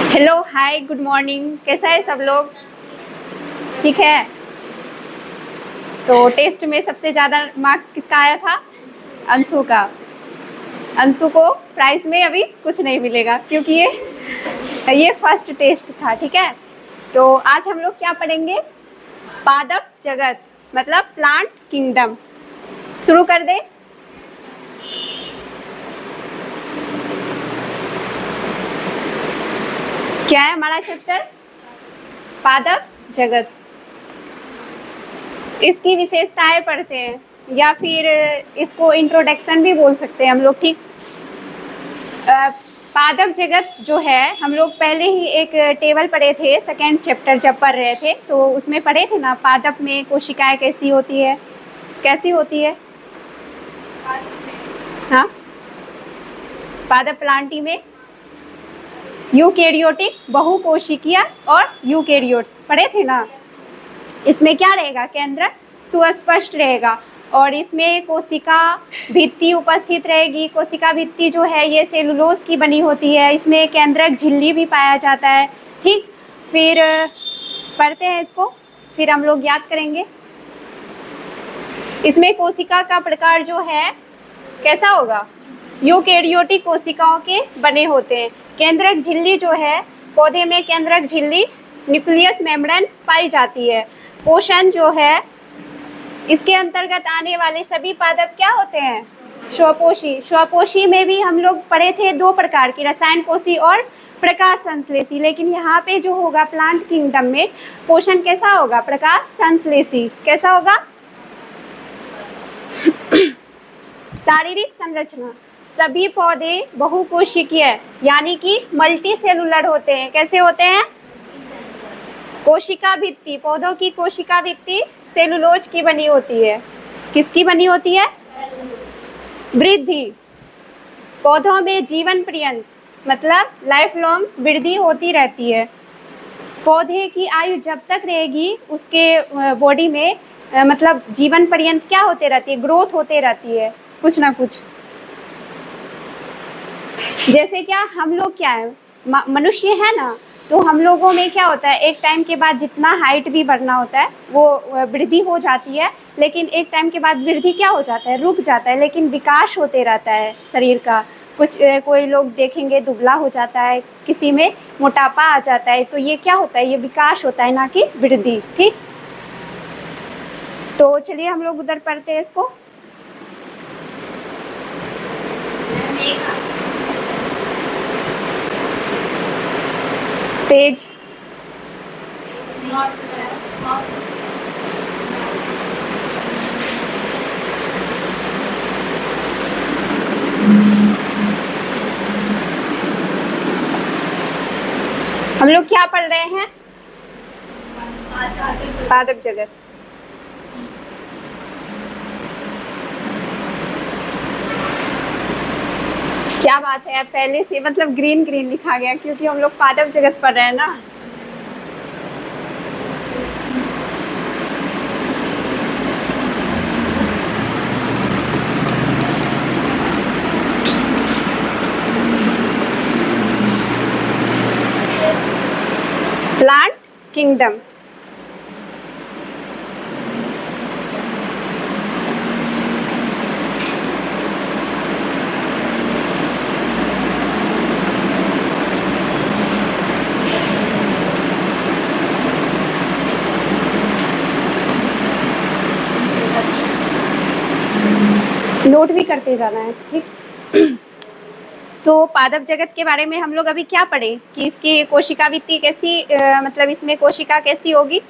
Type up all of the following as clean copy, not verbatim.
Hello hi good morning. कैसा है सब लोग? ठीक है। तो टेस्ट में सबसे ज़्यादा मार्क्स किसका आया था? अंशु का। अंशु को प्राइस में अभी कुछ नहीं मिलेगा क्योंकि ये फर्स्ट टेस्ट था। ठीक है, तो आज हम लोग क्या पढ़ेंगे? पादप जगत मतलब प्लांट किंगडम। शुरू कर दे। क्या है हमारा चैप्टर? पादप जगत। इसकी विशेषताएं पढ़ते हैं या फिर इसको इंट्रोडक्शन भी बोल सकते हैं हम लोग। ठीक। पादप जगत जो है हम लोग पहले ही एक टेबल पढ़े थे, सेकेंड चैप्टर जब पढ़ रहे थे तो उसमें पढ़े थे ना, पादप में कोशिकाएं कैसी होती है, कैसी होती है? हाँ, पादप प्लांटी में यूकेरियोटिक, बहुकोशिकीय और यूकेरियोट्स पढ़े थे ना। इसमें क्या रहेगा? केंद्रक सुस्पष्ट रहेगा और इसमें कोशिका भित्ति उपस्थित रहेगी। कोशिका भित्ति जो है ये सेलुलोज की बनी होती है। इसमें केंद्रक झिल्ली भी पाया जाता है। ठीक, फिर पढ़ते हैं इसको, फिर हम लोग याद करेंगे। इसमें कोशिका का प्रकार जो है कैसा होगा? यूकेरियोटिक कोशिकाओं के बने होते हैं। केंद्रक झिल्ली जो है, पौधे में केंद्रक झिल्ली न्यूक्लियस मेम्ब्रेन पाई जाती है। पोषण जो है, इसके अंतर्गत आने वाले सभी पादप क्या होते हैं? स्वपोषी। स्वपोषी में भी हम लोग पढ़े थे दो प्रकार की, रसायन पोषी और प्रकाश संश्लेषी। लेकिन यहाँ पे जो होगा प्लांट किंगडम में पोषण कैसा होगा? प्रकाश संश्लेषी। कैसा होगा? शारीरिक संरचना, सभी पौधे बहुकोशिकीय यानी कि मल्टी सेलुलर होते हैं। कैसे होते हैं? कोशिका भित्ति, पौधों की कोशिका भित्ति सेलुलोज की बनी होती है। किसकी बनी होती है? वृद्धि, पौधों में जीवन पर्यंत मतलब लाइफ लॉन्ग वृद्धि होती रहती है। पौधे की आयु जब तक रहेगी उसके बॉडी में मतलब जीवन पर्यंत क्या होते रहती है? ग्रोथ होते रहती है कुछ ना कुछ। जैसे क्या हम लोग क्या है, मनुष्य है ना, तो हम लोगों में क्या होता है, एक टाइम के बाद जितना हाइट भी बढ़ना होता है वो वृद्धि हो जाती है, लेकिन एक टाइम के बाद वृद्धि क्या हो जाता है? रुक जाता है। लेकिन विकास होते रहता है शरीर का। कुछ कोई लोग देखेंगे दुबला हो जाता है, किसी में मोटापा आ जाता है, तो ये क्या होता है? ये विकास होता है, ना कि वृद्धि। ठीक, तो चलिए हम लोग उधर पढ़ते हैं इसको। पेज हम लोग क्या पढ़ रहे हैं? पादप जगत। क्या बात है, पहले से मतलब ग्रीन ग्रीन लिखा गया क्योंकि हम लोग पादप जगत पढ़ रहे हैं ना। Plant kingdom. नोट भी करते जाना है। ठीक, तो पादप जगत के बारे में हम लोग अभी क्या पढ़े कि इसकी कोशिका भित्ति कैसी मतलब इसमें कोशिका कैसी होगी?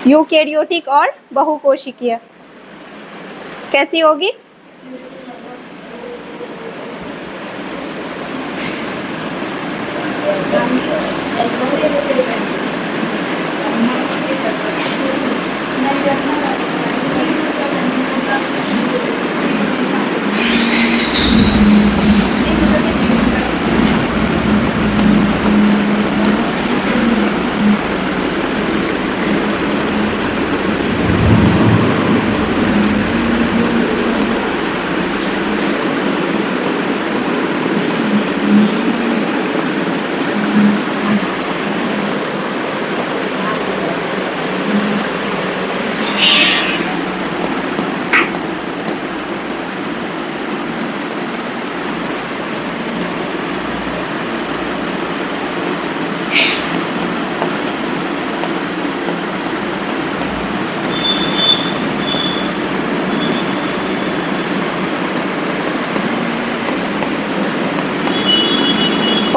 यूकेरियोटिक और बहुकोशिकीय। कैसी होगी?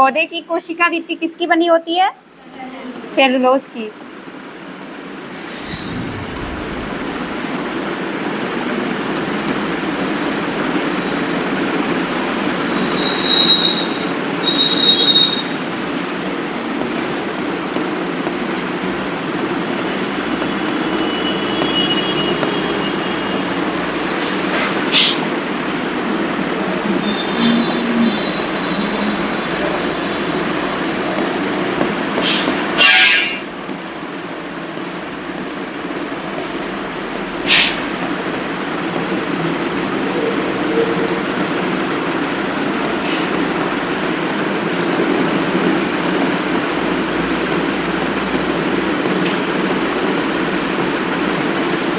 पौधे की कोशिका भित्ति किसकी बनी होती है? सेलुलोज की।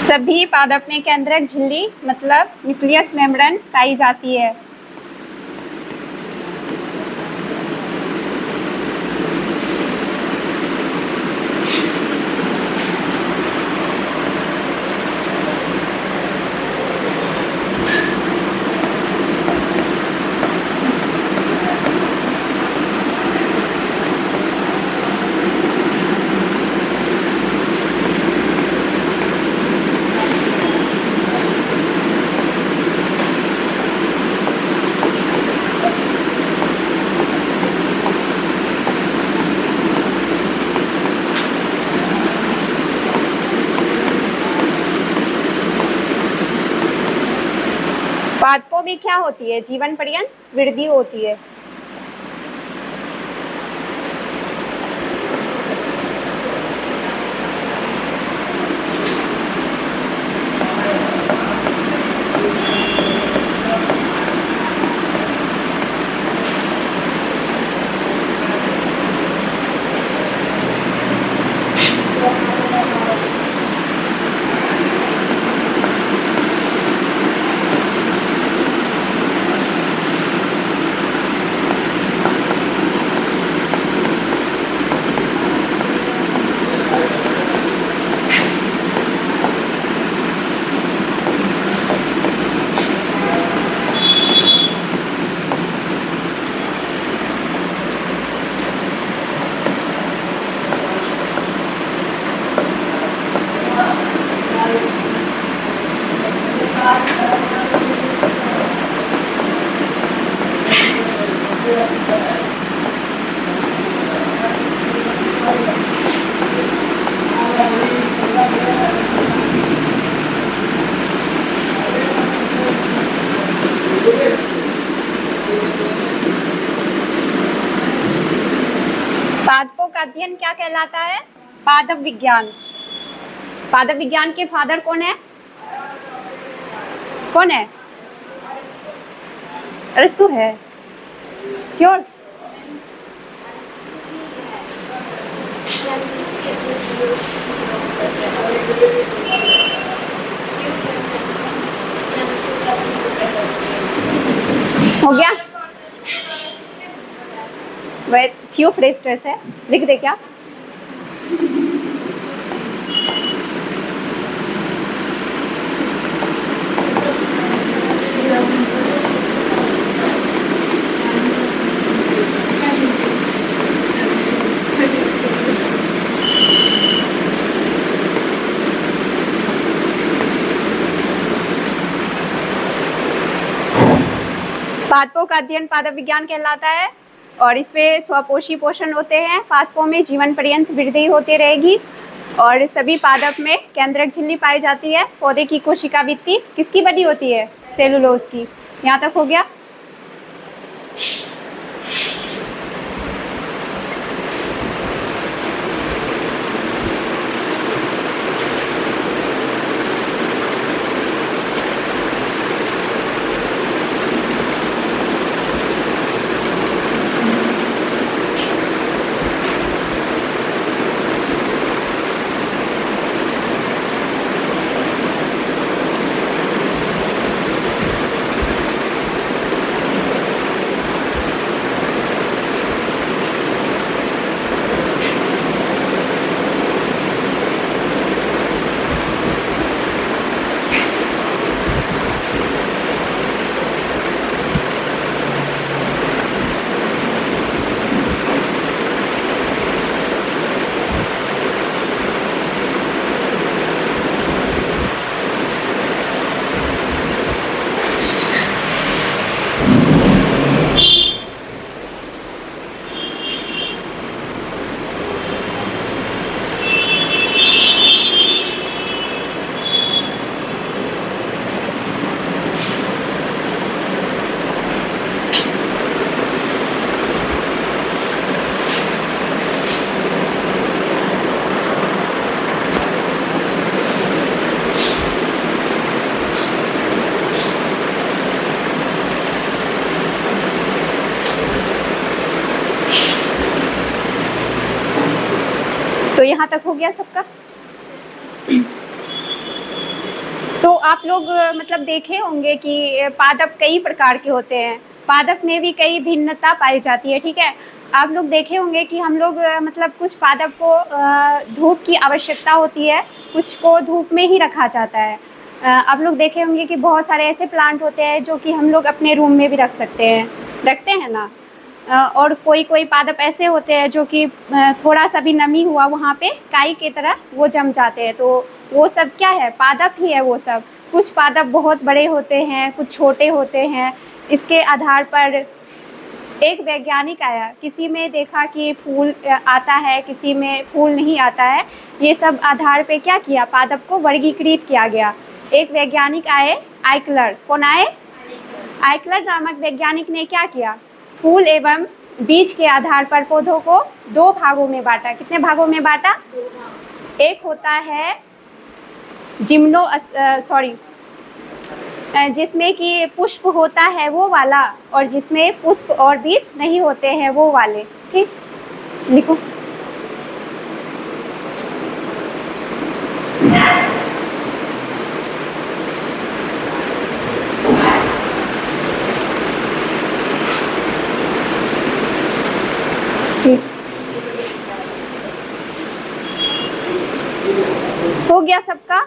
सभी पादप में केंद्रक झिल्ली मतलब न्यूक्लियस मेम्ब्रेन पाई जाती है। पादपों में क्या होती है? जीवन पर्यंत वृद्धि होती है। पादपों का अध्ययन क्या कहलाता है? पादप विज्ञान। पादप विज्ञान के फादर कौन है? कौन है? अरस्तु है। श्योर? हो गया? वह क्यों फ्रेश स्ट्रेस है, लिख दे क्या? पादपों का अध्ययन पादप विज्ञान कहलाता है और इसमें स्वपोषी पोषण होते हैं। पादपों में जीवन पर्यंत वृद्धि होती रहेगी और सभी पादप में केंद्रक झिल्ली पाई जाती है। पौधे की कोशिका भित्ति किसकी बनी होती है? सेलुलोज की। यहाँ तक हो गया? यहाँ तक हो गया सबका? तो आप लोग मतलब देखे होंगे कि पादप कई प्रकार के होते हैं, पादप में भी कई भिन्नता पाई जाती है, ठीक है। आप लोग देखे होंगे कि हम लोग मतलब कुछ पादप को धूप की आवश्यकता होती है, कुछ को धूप में ही रखा जाता है। आप लोग देखे होंगे कि बहुत सारे ऐसे प्लांट होते हैं जो कि हम लोग अपने रूम में भी रख सकते हैं, रखते हैं ना। और कोई कोई पादप ऐसे होते हैं जो कि थोड़ा सा भी नमी हुआ वहाँ पे काई की तरह वो जम जाते हैं, तो वो सब क्या है, पादप ही है वो सब। कुछ पादप बहुत बड़े होते हैं, कुछ छोटे होते हैं। इसके आधार पर एक वैज्ञानिक आया, किसी में देखा कि फूल आता है, किसी में फूल नहीं आता है। ये सब आधार पे क्या किया, पादप को वर्गीकृत किया गया। एक वैज्ञानिक आए, आइकलर। कौन आए? आइकलर नामक वैज्ञानिक ने क्या किया, फूल एवं बीज के आधार पर पौधों को 2 भागों में बांटा। कितने भागों में बांटा? एक होता है जिसमें कि पुष्प होता है वो वाला, और जिसमें पुष्प और बीज नहीं होते हैं वो वाले। ठीक, लिखो। ठीक, हो गया सबका?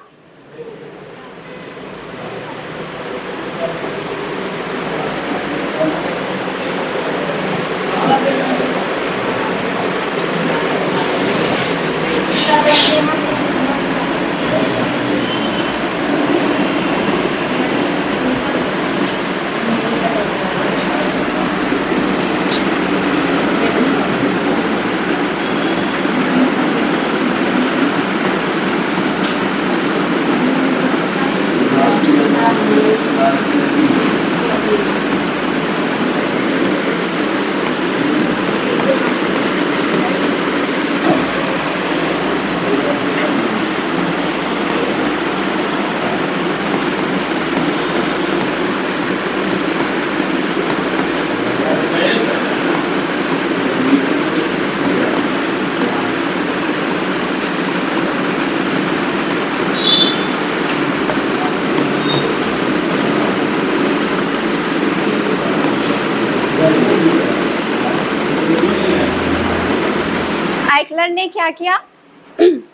आइकलर ने क्या किया,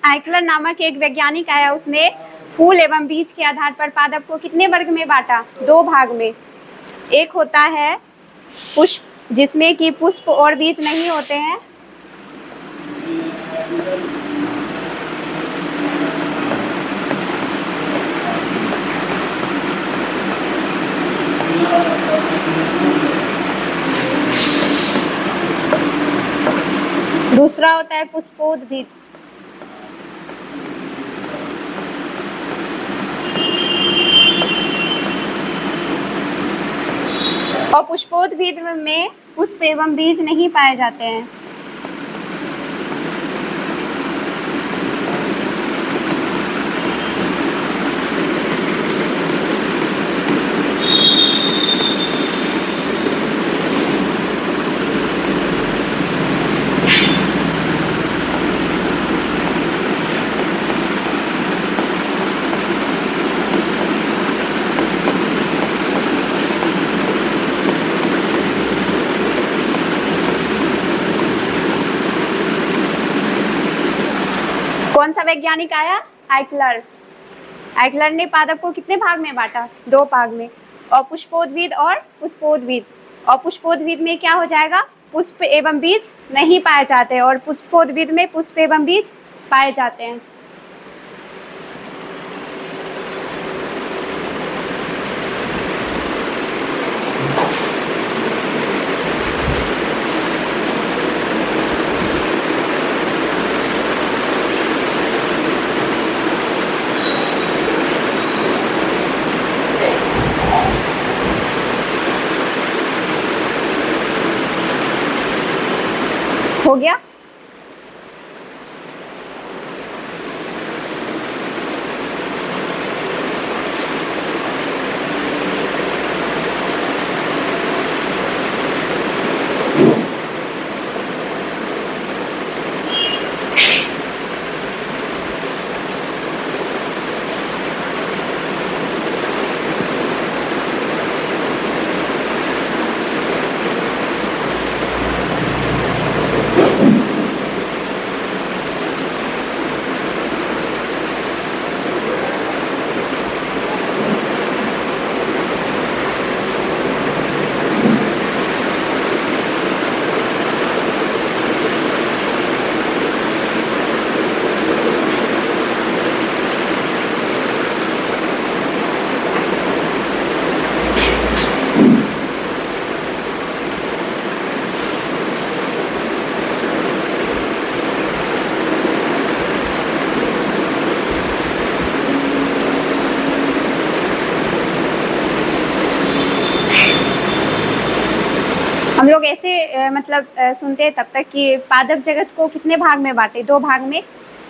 आइकलर नामक एक वैज्ञानिक आया, उसने फूल एवं बीज के आधार पर पादप को कितने वर्ग में बांटा? 2 भाग में। एक होता है पुष्प, जिसमें कि पुष्प और बीज नहीं होते हैं। दूसरा होता है पुष्पोद्भिद। और पुष्पोद्भिद में पुष्प एवं बीज नहीं पाए जाते हैं। कौन सा वैज्ञानिक आया? आइकलर। आइकलर ने पादप को कितने भाग में बांटा? 2 भाग में। और पुष्पोद्भिद और पुष्पोद्भिद। और पुष्पोद्भिद में क्या हो जाएगा, पुष्प एवं बीज नहीं पाए जाते, और पुष्पोद्भिद में पुष्प एवं बीज पाए जाते हैं। हो गया? हम लोग ऐसे सुनते हैं तब तक कि पादप जगत को कितने भाग में बांटे, 2 भाग में,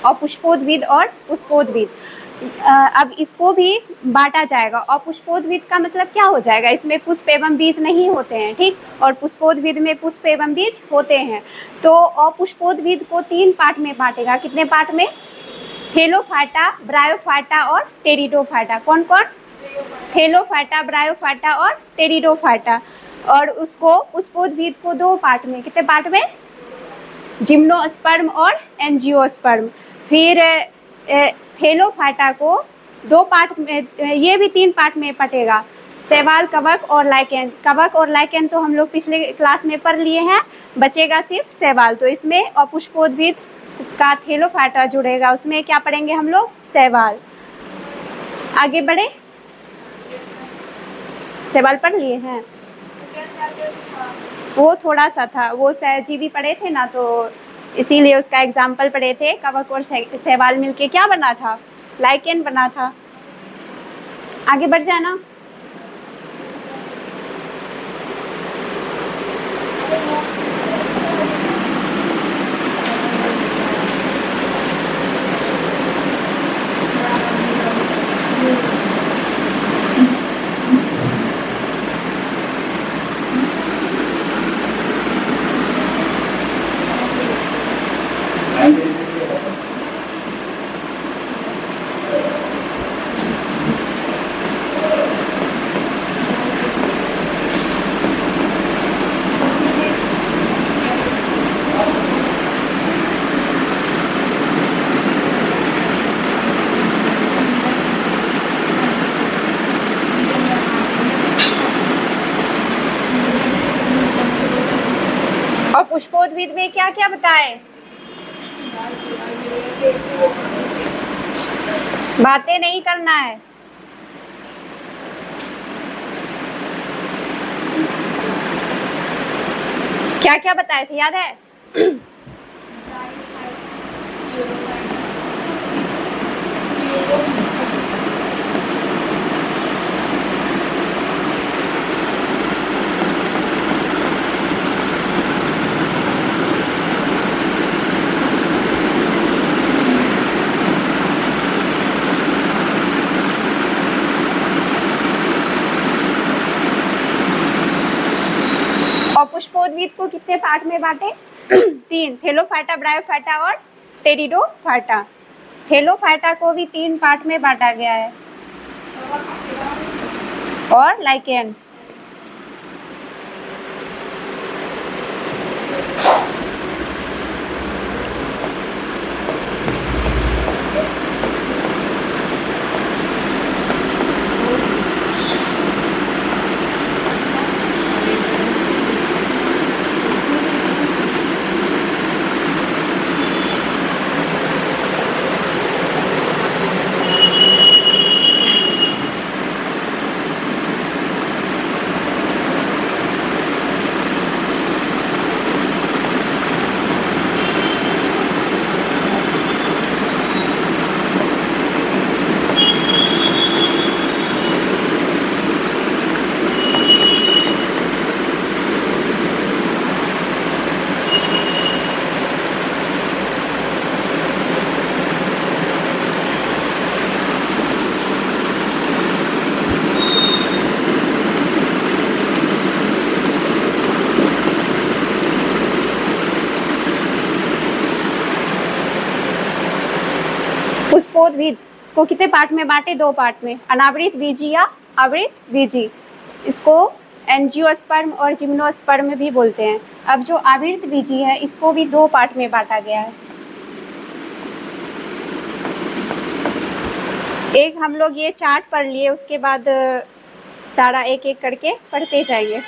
अपुष्पोद्भिद और पुष्पोद्भिद। अब इसको भी बांटा जाएगा। अपुष्पोद्भिद का मतलब क्या हो जाएगा, इसमें पुष्प एवं बीज नहीं होते हैं, ठीक, और पुष्पोद्भिद में पुष्प एवं बीज होते हैं। तो अपुष्पोद्भिद को 3 पार्ट में बांटेगा। कितने पार्ट में? थैलोफाटा, ब्रायोफाटा और टेरिडोफाटा। कौन कौन? थैलोफाटा, ब्रायोफाटा और टेरिडोफाटा। और उसको पुष्पोद्भिद को 2 पार्ट में, कितने पार्ट में? जिम्नोस्पर्म और एंजियोस्पर्म। फिर थैलोफाटा को 2 पार्ट में, ये भी 3 पार्ट में बटेगा, शैवाल, कवक और लाइकेन। कवक और लाइकेन तो हम लोग पिछले क्लास में पढ़ लिए हैं, बचेगा सिर्फ शैवाल। तो इसमें अपुष्पोद्भिद का थैलोफाटा जुड़ेगा, उसमें क्या पढ़ेंगे हम लोग? शैवाल। आगे बढ़े, शैवाल पढ़ लिए हैं, वो थोड़ा सा था, वो सहजीवी पढ़े थे ना, तो इसीलिए उसका एग्जाम्पल पढ़े थे। कवक और शैवाल मिलके क्या बना था? लाइकेन बना था। आगे बढ़ जाना। और पुष्पोद्भिद में क्या क्या बताए? बातें नहीं करना है। क्या क्या बताए थे, याद है? पुष्पोद्भिद को कितने पार्ट में बांटे? 3, थैलोफाटा, ब्रायोफाटा और टेरिडोफाटा। थैलोफाटा को भी 3 पार्ट में बांटा गया है। और लाइकेन। पुष्पोद्भिद को कितने पार्ट में बांटे? 2 पार्ट में, अनावृत बीजी या आवृत बीजी। इसको एंजियोस्पर्म और जिम्नोस्पर्म भी बोलते हैं। अब जो आवृत बीजी है, इसको भी 2 पार्ट में बांटा गया है। एक हम लोग ये चार्ट पढ़ लिए, उसके बाद सारा एक एक करके पढ़ते जाएंगे।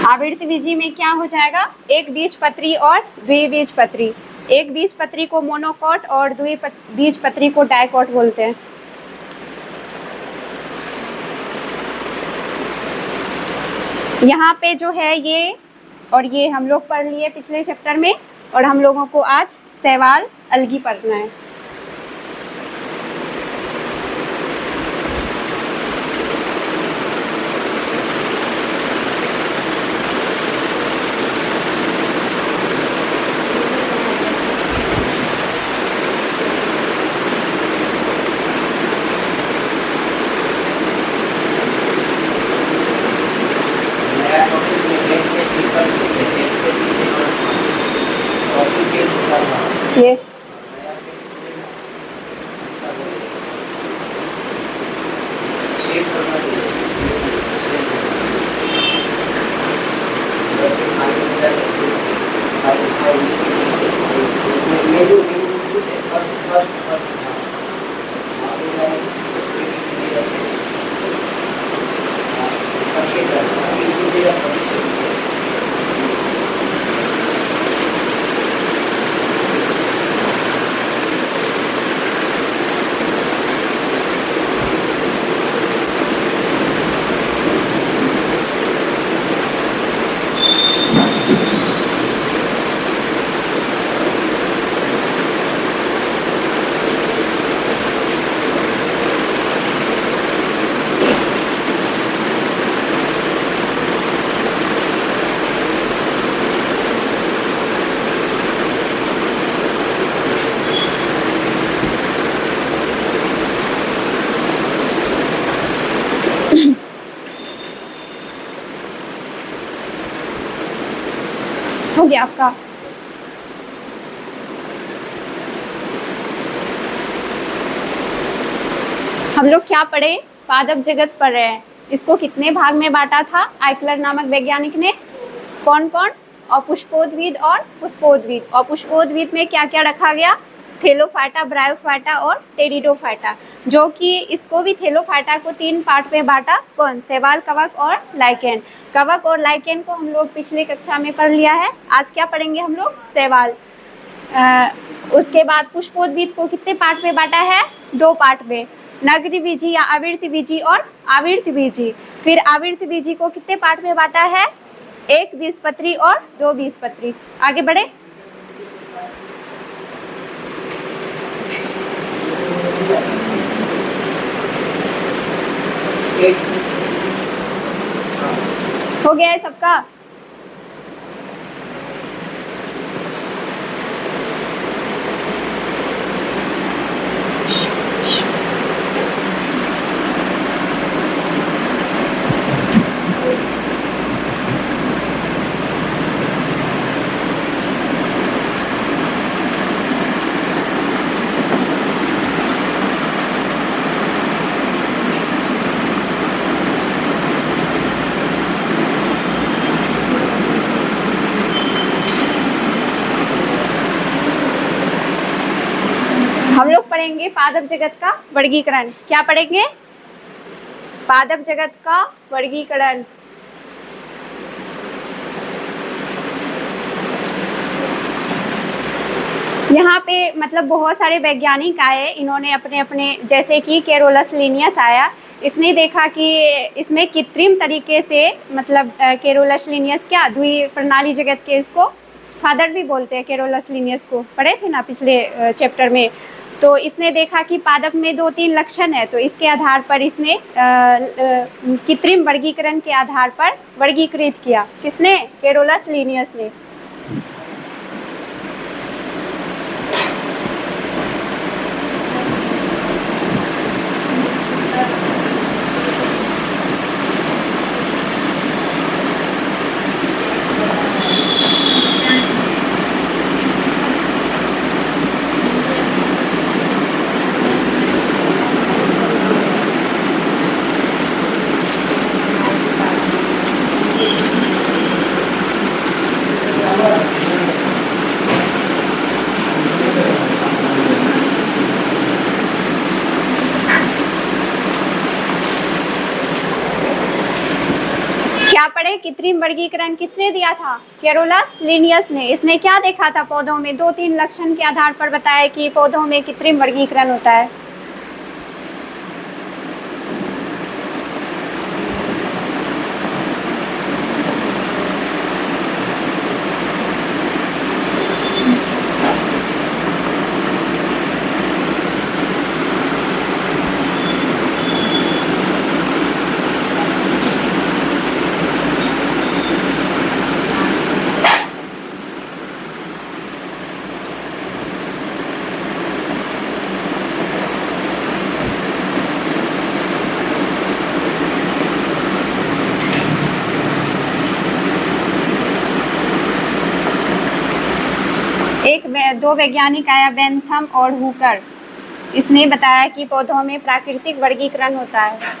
आवृत बीजी में क्या हो जाएगा? एक बीजपत्री और द्विबीजपत्री। एक बीजपत्री को मोनोकॉट और बीजपत्री को डाइकॉट बोलते हैं। यहाँ पे जो है ये और ये हम लोग पढ़ लिए पिछले चैप्टर में, और हम लोगों को आज शैवाल अलगी पढ़ना है। ये हो गया आपका। हम लोग क्या पढ़े? पादप जगत पढ़ रहे हैं। इसको कितने भाग में बांटा था आइकलर नामक वैज्ञानिक ने? कौन कौन? अपुष्पोद्भिद और पुष्पोद्भिद। और पुष्पोद्भिद में क्या क्या रखा गया? थेलोफाइटा, ब्रायोफाइटा और टेरिडोफाइटा, जो कि इसको भी थेलोफाइटा को 3 पार्ट में बांटा। कौन? शैवाल, कवक और लाइकेन। कवक और लाइकेन को हम लोग पिछले कक्षा में पढ़ लिया है। आज क्या पढ़ेंगे हम लोग? शैवाल। उसके बाद पुष्पोद्भिद को कितने पार्ट में बांटा है? 2 पार्ट में, नग्नबीजी या आवृतबीजी और आवृतबीजी। फिर आवृतबीजी को कितने पार्ट में बांटा है? 1 बीजपत्री और 2 बीजपत्री। आगे बढ़े। हो गया है सबका? हम लोग पढ़ेंगे पादप जगत का वर्गीकरण। क्या पढ़ेंगे? पादप जगत का वर्गीकरण। यहाँ पे मतलब बहुत सारे वैज्ञानिक आए, इन्होंने अपने अपने, जैसे कि केरोलस लिनियस आया, इसने देखा कि इसमें कृत्रिम तरीके से, मतलब केरोलस लिनियस क्या, द्वि प्रणाली जगत के इसको फादर भी बोलते हैं। केरोलस लिनियस को पढ़े थे ना पिछले चैप्टर में। तो इसने देखा कि पादप में 2-3 लक्षण है, तो इसके आधार पर इसने कृत्रिम वर्गीकरण के आधार पर वर्गीकृत किया। किसने? केरोलस लिनियस ने। कृत्रिम वर्गीकरण किसने दिया था? कैरोलस लिनियस ने। इसने क्या देखा था पौधों में? 2-3 लक्षण के आधार पर बताया कि पौधों में कृत्रिम वर्गीकरण होता है। दो वैज्ञानिक आया, बेंथम और हुकर। इसने बताया कि पौधों में प्राकृतिक वर्गीकरण होता है।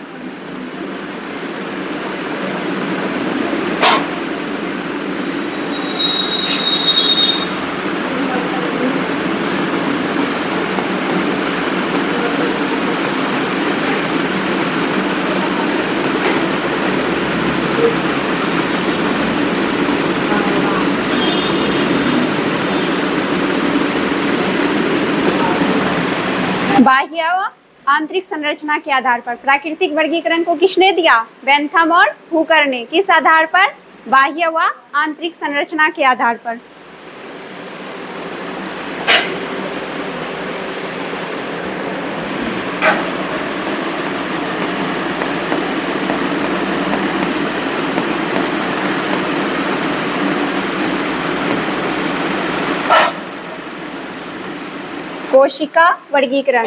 बाह्य व आंतरिक संरचना के आधार पर प्राकृतिक वर्गीकरण को किसने दिया? बेंथम और हुकर ने। किस आधार पर? बाह्य व आंतरिक संरचना के आधार पर। कोशिका वर्गीकरण।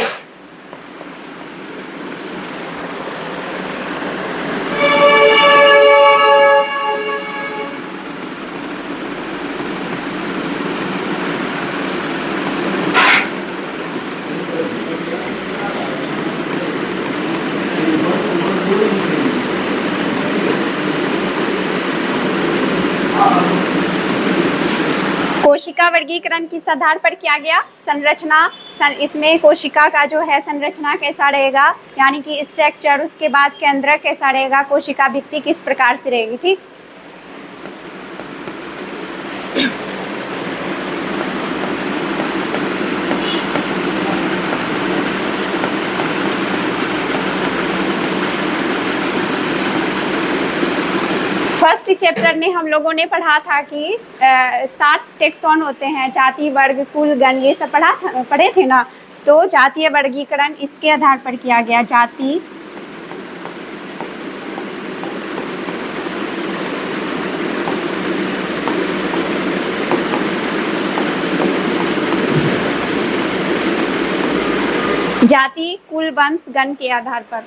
कोशिका वर्गीकरण किस आधार पर किया गया? संरचना। इसमें कोशिका का जो है संरचना कैसा रहेगा, यानी कि स्ट्रक्चर, उसके बाद केंद्रक कैसा रहेगा, कोशिका भित्ति किस प्रकार से रहेगी। ठीक। फर्स्ट चैप्टर में हम लोगों ने पढ़ा था कि 7 टेक्सॉन होते हैं, जाति, वर्ग, कुल, गण, ये सब पढ़े थे ना। तो जातीय वर्गीकरण इसके आधार पर किया गया। जाति, जाति, कुल, वंश, गण के आधार पर।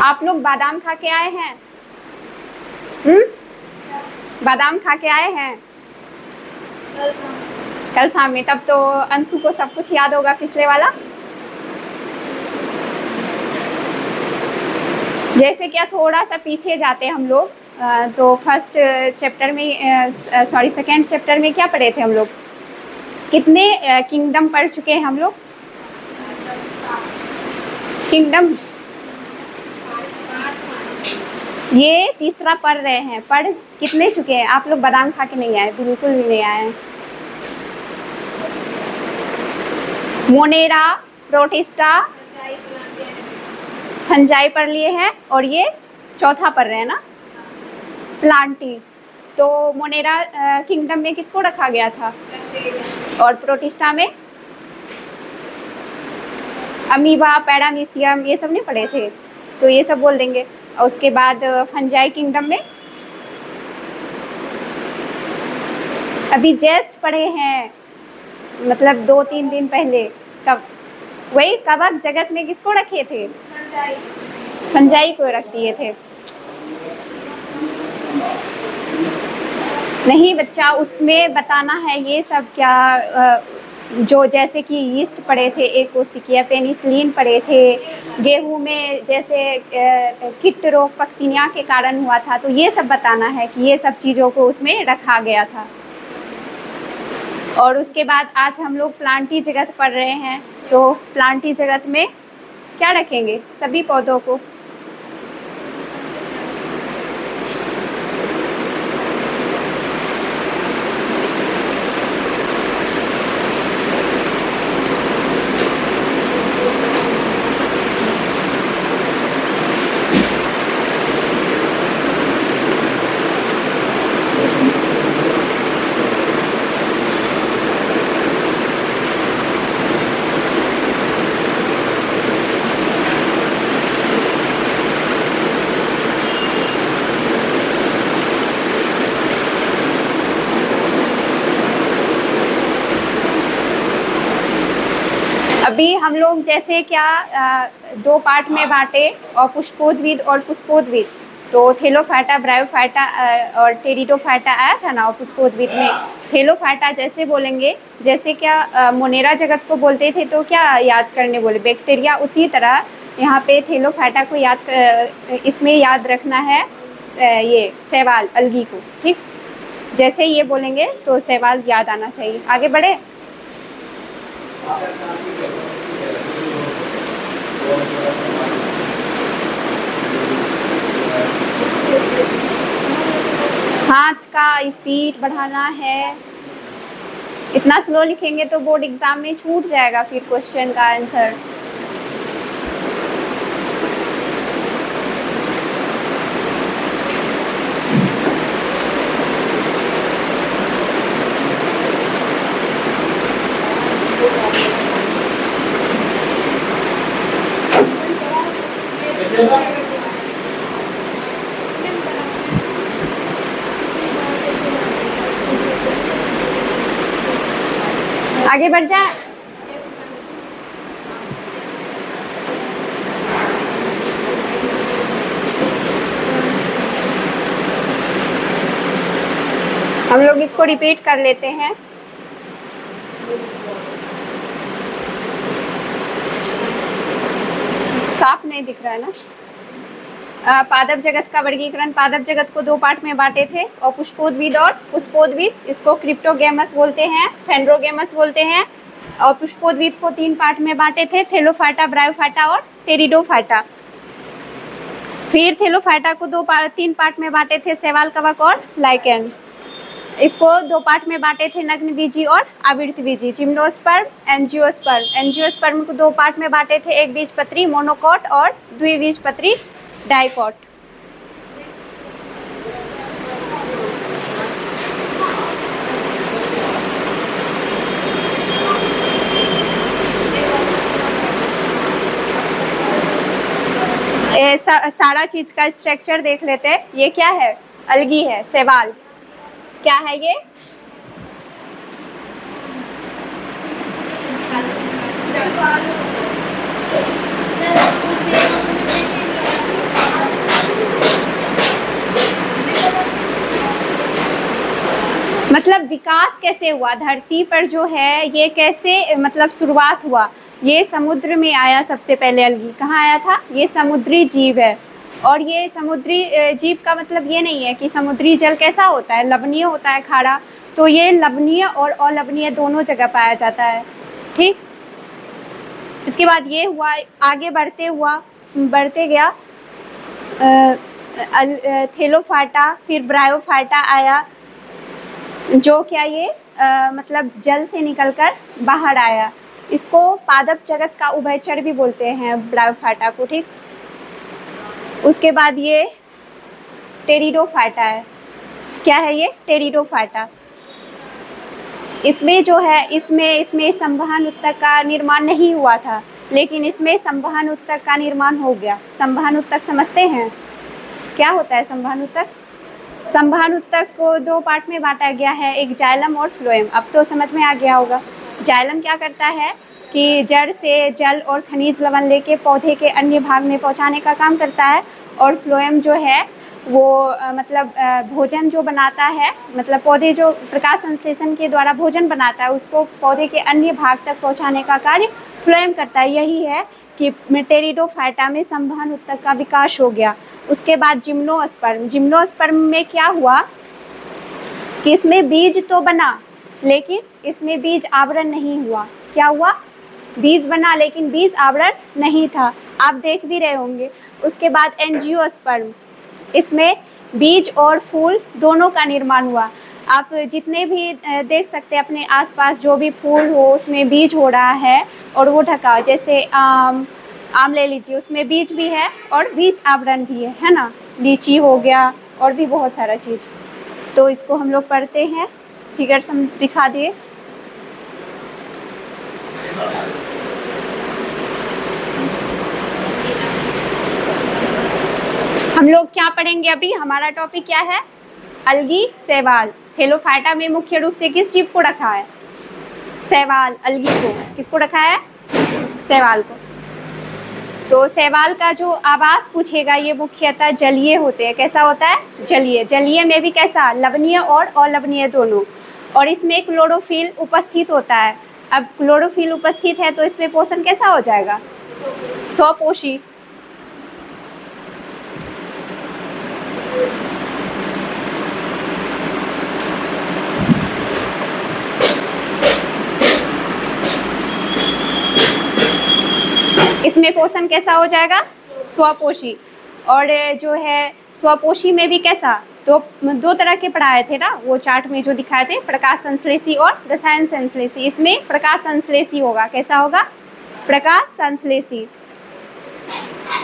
आप लोग बादाम खा के आए हैं? बादाम खा के आए हैं कल शाम में? तब तो अंशु को सब कुछ याद होगा पिछले वाला। जैसे क्या थोड़ा सा पीछे जाते हम लोग, तो फर्स्ट चैप्टर में सेकंड चैप्टर में क्या पढ़े थे हम लोग? कितने किंगडम पढ़ चुके हैं हम लोग? किंगडम ये तीसरा पढ़ रहे हैं। पढ़ कितने चुके हैं आप लोग? बादाम खा के नहीं आए, बिल्कुल भी नहीं आए। मोनेरा, प्रोटिस्टा, फंजाई पढ़ लिए हैं, और ये चौथा पढ़ रहे हैं ना, प्लांटी। तो मोनेरा किंगडम में किसको रखा गया था? और प्रोटिस्टा में अमीबा, पैरामीशियम, ये सब नहीं पढ़े थे? तो ये सब बोल देंगे। और उसके बाद फंजाई किंगडम में अभी जस्ट पढ़े हैं, मतलब 2-3 दिन पहले। कब? वही कवक जगत में किसको रखे थे? फंजाई को रख दिए थे। नहीं बच्चा, उसमें बताना है ये सब क्या जो जैसे कि यीस्ट पढ़े थे, एक कोशिकीय, पेनिसिलिन पढ़े थे, गेहूं में जैसे कीट रोग पक्सिनिया के कारण हुआ था, तो ये सब बताना है कि ये सब चीज़ों को उसमें रखा गया था। और उसके बाद आज हम लोग प्लांटी जगत पढ़ रहे हैं, तो प्लांटी जगत में क्या रखेंगे? सभी पौधों को। अभी हम लोग जैसे क्या दो पार्ट में बांटे, और पुष्पोद्भिद और पुष्पोद्भिद, तो थेलोफाइटा, ब्रायोफाइटा और टेरिडोफाइटा आया था ना। और पुष्पोद्भिद में थेलोफाइटा जैसे बोलेंगे, जैसे क्या मोनेरा जगत को बोलते थे, तो क्या याद करने बोले? बैक्टीरिया। उसी तरह यहाँ पे थेलोफाइटा को इसमें याद रखना है ये शैवाल, अलगी को। ठीक, जैसे ये बोलेंगे तो शैवाल याद आना चाहिए। आगे बढ़े। हाथ का स्पीड बढ़ाना है। इतना स्लो लिखेंगे तो बोर्ड एग्जाम में छूट जाएगा फिर क्वेश्चन का आंसर। आगे बढ़ जाए। हम लोग इसको रिपीट कर लेते हैं। साफ नहीं दिख रहा है ना। पादप जगत का वर्गीकरण, पादप जगत को दो पार्ट में बांटे थे, और पुष्पोद्भिद और पुष्पोद्भिद। इसको क्रिप्टोगेमस बोलते हैं, फेंड्रोगेमस बोलते हैं। और पुष्पोद्भिद को तीन पार्ट में बांटे थे, थेलोफाइटा, ब्रायोफाइटा और टेरिडोफाइटा। फिर थेलोफाइटा को तीन पार्ट में बांटे थे, शैवाल, कवक और लाइकेन। इसको दो पार्ट में बांटे थे, नग्नबीजी और आवृतबीजी, जिम्नोस्पर्म, एंजियोस्पर्म। एंजियोस्पर्म को दो पार्ट में बांटे थे, एक बीजपत्री, मोनोकॉट, और द्विबीजपत्री, डाइकॉट। सारा चीज का स्ट्रक्चर देख लेते हैं। ये क्या है? अलगी है, शैवाल। क्या है ये? मतलब विकास कैसे हुआ धरती पर जो है, ये कैसे मतलब शुरुआत हुआ? ये समुद्र में आया सबसे पहले। अलगी कहाँ आया था? ये समुद्री जीव है। और ये समुद्री जीव का मतलब ये नहीं है कि समुद्री जल कैसा होता है, लवणीय होता है, खारा। तो ये लवणीय और अलवणीय दोनों जगह पाया जाता है। ठीक, इसके बाद ये हुआ, आगे बढ़ते गया थेलोफाइटा, फिर ब्रायोफाइटा आया, जो क्या ये मतलब जल से निकलकर बाहर आया। इसको पादप जगत का उभयचर भी बोलते हैं, ब्रायोफाइटा को। ठीक, उसके बाद ये टेरिडोफाइटा है। क्या है ये? टेरिडोफाइटा। इसमें जो है, इसमें संवहन ऊतक का निर्माण नहीं हुआ था, लेकिन इसमें संवहन ऊतक का निर्माण हो गया। संवहन ऊतक समझते हैं क्या होता है? संवहन ऊतक, संवहन ऊतक को दो पार्ट में बांटा गया है, एक जाइलम और फ्लोएम। अब तो समझ में आ गया होगा। जाइलम क्या करता है कि जड़ से जल और खनिज लवण लेके पौधे के अन्य भाग में पहुंचाने का काम करता है, और फ्लोएम जो है वो मतलब भोजन जो बनाता है, मतलब पौधे जो प्रकाश संश्लेषण के द्वारा भोजन बनाता है उसको पौधे के अन्य भाग तक पहुंचाने का कार्य फ्लोएम करता है। यही है कि टेरिडोफाइटा में संवहन ऊतक का विकास हो गया। उसके बाद जिम्नोस्पर्म। जिम्नोस्पर्म में क्या हुआ कि इसमें बीज तो बना लेकिन इसमें बीज आवरण नहीं हुआ। क्या हुआ? बीज बना लेकिन बीज आवरण नहीं था, आप देख भी रहे होंगे। उसके बाद एंजियोस्पर्म, इसमें बीज और फूल दोनों का निर्माण हुआ। आप जितने भी देख सकते हैं अपने आसपास जो भी फूल हो उसमें बीज हो रहा है और वो ढका, जैसे आम ले लीजिए, उसमें बीज भी है और बीज आवरण भी है ना। लीची हो गया और भी बहुत सारा चीज़। तो इसको हम लोग पढ़ते हैं, फिगर्स हम दिखा दिए। हम लोग क्या पढ़ेंगे अभी? हमारा टॉपिक क्या है? अलगी, शैवाल। थैलोफाइटा में मुख्य रूप से किस जीव को रखा है? शैवाल, अलगी को। किसको रखा है? शैवाल को। तो शैवाल का जो आवास पूछेगा ये मुख्यतः जलीय होते हैं। कैसा होता है? जलीय। जलीय में भी कैसा? लवणीय और अलवणीय दोनों। और इसमें क्लोरोफिल उपस्थित होता है। अब क्लोरोफिल उपस्थित है तो इसमें पोषण कैसा हो जाएगा? स्वपोषी। इसमें पोषण कैसा हो जाएगा? स्वपोषी। और जो है स्वपोषी में भी कैसा? दो तरह के पढ़ाए थे ना वो चार्ट में जो दिखाए थे, प्रकाश संश्लेषी और रसायन संश्लेषी। इसमें प्रकाश संश्लेषी होगा। कैसा होगा? प्रकाश संश्लेषी।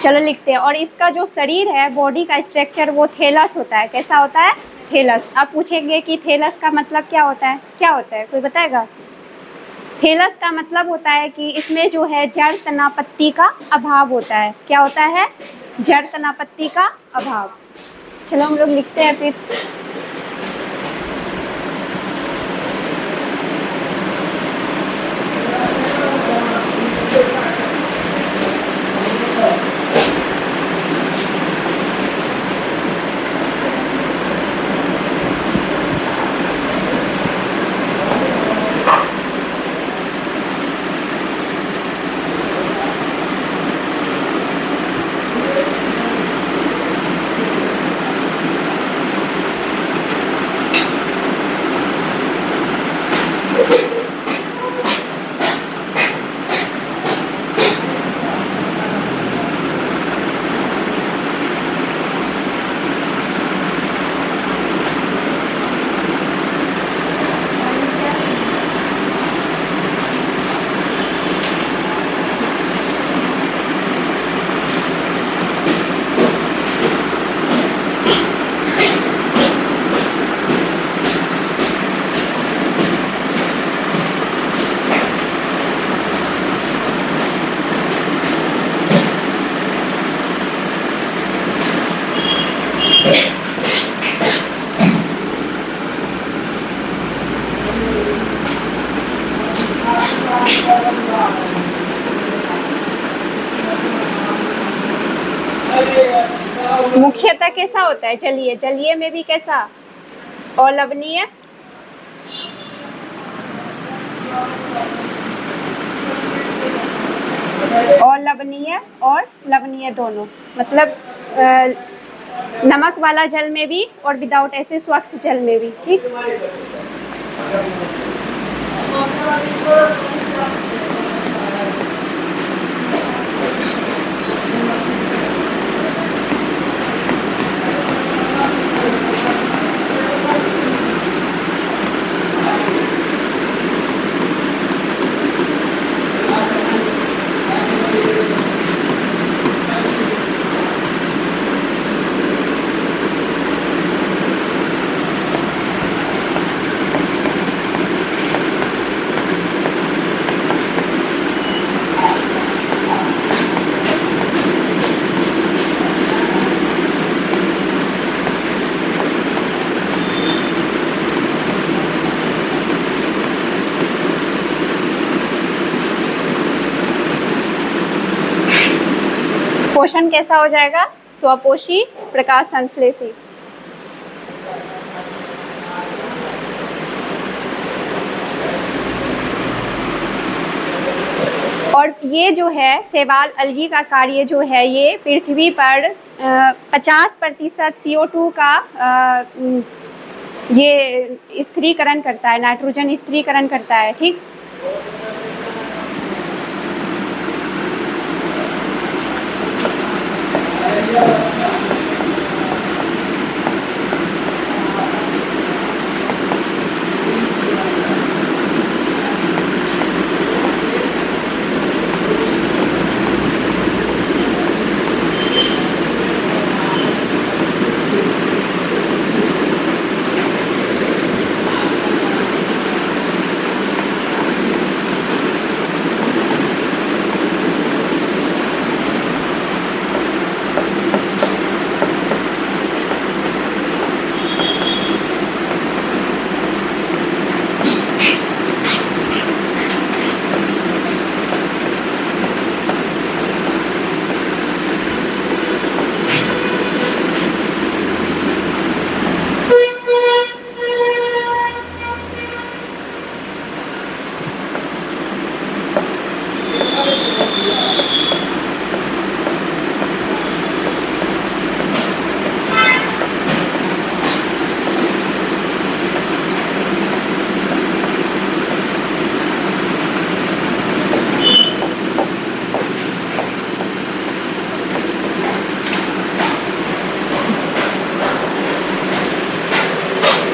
चलो लिखते हैं। और इसका जो शरीर है, बॉडी का स्ट्रक्चर, वो थैलस होता है। कैसा होता है? थैलस। अब पूछेंगे कि थैलस का मतलब क्या होता है? क्या होता है, कोई बताएगा? थैलस का मतलब होता है कि इसमें जो है जड़ तनापत्ति का अभाव होता है। क्या होता है? जड़ तनापत्ति का अभाव। चलो हम लोग लिखते हैं फिर। मुख्यतः कैसा होता है? जलीय। जलीय में भी कैसा? अलवणीय। अलवणीय और लवणीय दोनों। मतलब नमक वाला जल में भी और विदाउट ऐसे स्वच्छ जल में भी। ठीक। पोषण कैसा हो जाएगा? स्वपोषी, प्रकाश संश्लेषी। और ये जो है शैवाल अलगी का कार्य जो है, ये पृथ्वी पर 50% CO2 का ये स्थिरीकरण करता है, नाइट्रोजन स्थिरीकरण करता है। ठीक,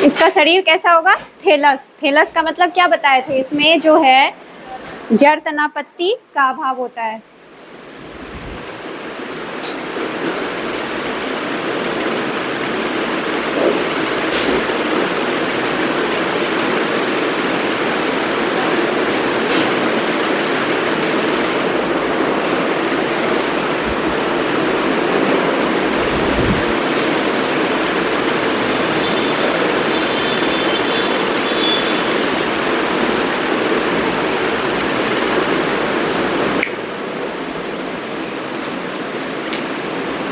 इसका शरीर कैसा होगा? थैलस। थैलस का मतलब क्या बताए थे? इसमें जो है जड़ तनापत्ति का अभाव होता है।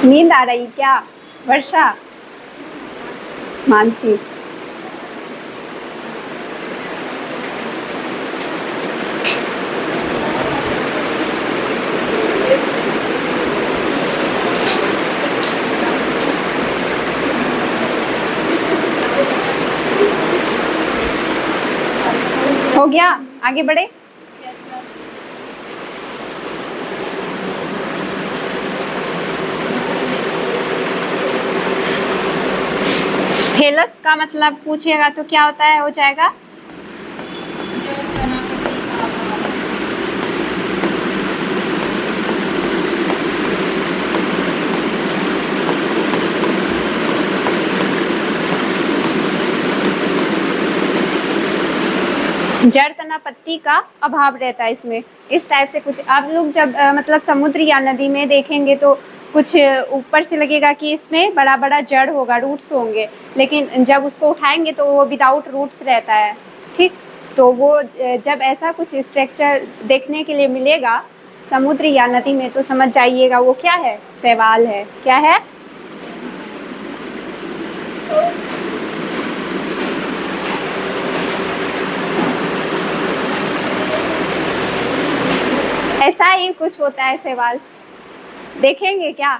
नींद आ रही क्या वर्षा? मानसी, हो गया? आगे बढ़े। थैलस का मतलब पूछिएगा तो क्या होता है? हो जाएगा जड़ तनापत्ति का अभाव रहता है इसमें। इस टाइप से कुछ आप लोग जब मतलब समुद्र या नदी में देखेंगे तो कुछ ऊपर से लगेगा कि इसमें बड़ा बड़ा जड़ होगा, रूट्स होंगे, लेकिन जब उसको उठाएंगे तो वो विदाउट रूट्स रहता है। ठीक, तो वो जब ऐसा कुछ स्ट्रक्चर देखने के लिए मिलेगा समुद्र या नदी में तो समझ जाइएगा वो क्या है? शैवाल है। क्या है? ऐसा ही कुछ होता है शैवाल। देखेंगे क्या?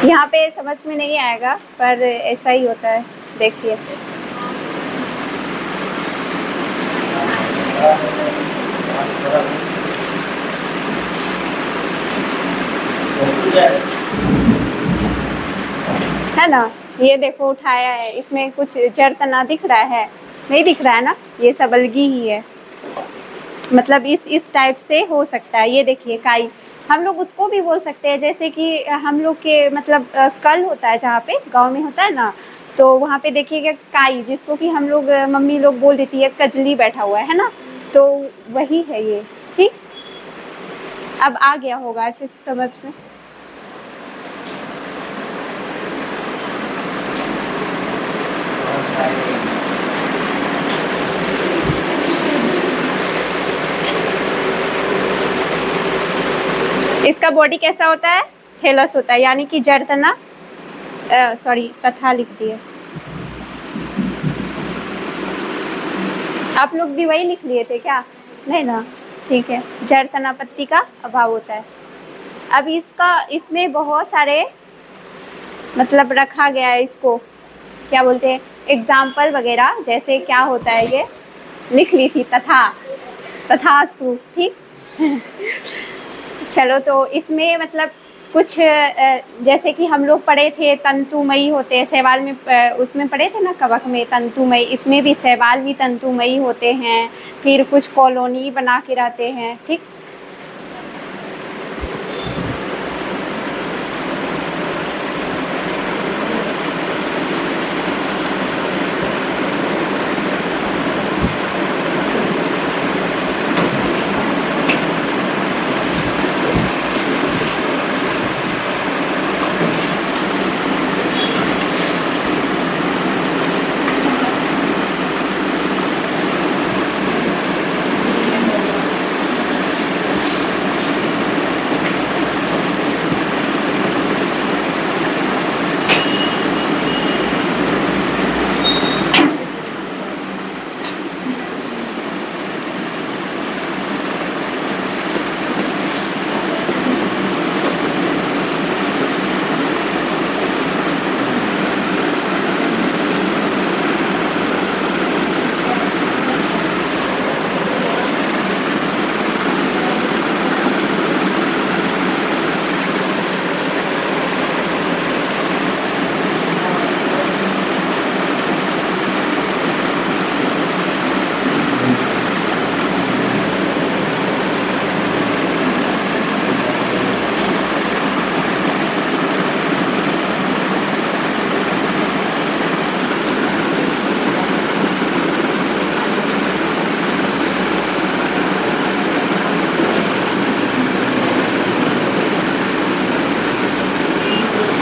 यहाँ पे समझ में नहीं आएगा पर ऐसा ही होता है। देखिए है ना, ये देखो उठाया है, इसमें कुछ जड़ तना दिख रहा है? नहीं दिख रहा है ना, ये सब अलगी ही है। मतलब इस टाइप से हो सकता है। ये देखिए काई, हम लोग उसको भी बोल सकते हैं जैसे कि हम लोग के मतलब कल होता है जहाँ पे गांव में होता है ना, तो वहाँ पे देखिएगा काई, जिसको कि हम लोग मम्मी लोग बोल देती है कजली बैठा हुआ है ना, तो वही है ये। ठीक, अब आ गया होगा अच्छे से समझ में। इसका बॉडी कैसा होता है? थैलस होता है, यानी कि जड़ तना सॉरी तथा लिख दिए। आप लोग भी वही लिख लिए थे क्या? नहीं ना, ठीक है। जड़ तना पत्ती का अभाव होता है। अब इसमें बहुत सारे मतलब रखा गया है, इसको क्या बोलते हैं, एग्जाम्पल वगैरह, जैसे क्या होता है ये लिख ली थी, तथास्तु, ठीक। चलो, तो इसमें मतलब कुछ जैसे कि हम लोग पढ़े थे तंतुमयी होते हैं शैवाल में, उसमें पढ़े थे ना कवक में तंतुमयी, इसमें भी शैवाल भी तंतुमयी होते हैं, फिर कुछ कॉलोनी बना के रहते हैं, ठीक।